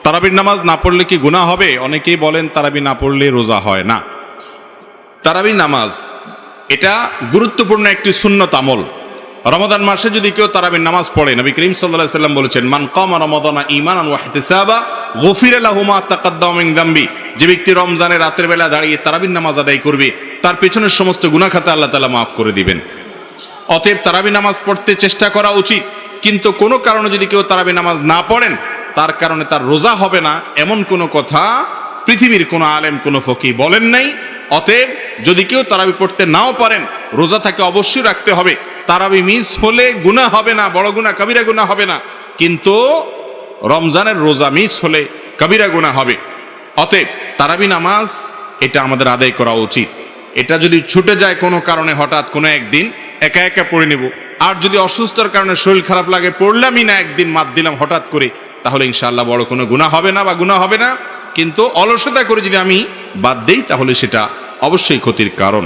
তারাবির নামাজ না পড়লে কি গুনাহ হবে? অনেকেই বলেন তারাবি না পড়লে রোজা হয় না। তারাবি নামাজ এটা গুরুত্বপূর্ণ একটি সুন্নত আমল। রমাদান মাসে যদি কেউ তারাবির নামাজ পড়ে, নবী করিম সাল্লাল্লাহু আলাইহি সাল্লাম বলেছেন, মান কামা রমাদানা ঈমানান ওয়া ইহতিসাবা গুফিরা লাহু মা তাকাদ্দামা মিন যামবি। যে ব্যক্তি রমজানের রাতের বেলা দাঁড়িয়ে তারাবির নামাজ আদায় করবে, তার পেছনের সমস্ত গুনাহ খাতা আল্লাহ তাআলা মাফ করে দিবেন। অতএব তারাবি নামাজ পড়তে চেষ্টা করা উচিত। কিন্তু কোনো কারণে যদি কেউ তারাবি নামাজ না পড়েন, তার কারণে তার রোজা হবে না, এমন কোনো কথা পৃথিবীর কোনো আলেম, কোনো ফকিহ বলেন নাই। অতএব যদি কেউ তারাবি পড়তে নাও পারেন, রোজা তাকে অবশ্যই রাখতে হবে। তারাবি মিস হলে গুনাহ হবে না, বড় গুনাহ কবিরা গুনাহ হবে না, কিন্তু রমজানের রোজা মিস হলে কবিরা গুনাহ হবে। অতএব তারাবি নামাজ এটা আমাদের আদায় করা উচিত। এটা যদি ছুটে যায় কোনো কারণে, হঠাৎ কোনো একদিন একা একা পড়ে নেব, আর যদি অসুস্থতার কারণে শরীর খারাপ লাগে, পড়লামই না, একদিন মাত দিলাম হঠাৎ করে, তাহলে ইনশাআল্লাহ বড় কোনো গুনাহ হবে না বা গুনাহ হবে না। কিন্তু অলসতা করে যদি আমি বাদ দেই, তাহলে সেটা অবশ্যই ক্ষতির কারণ।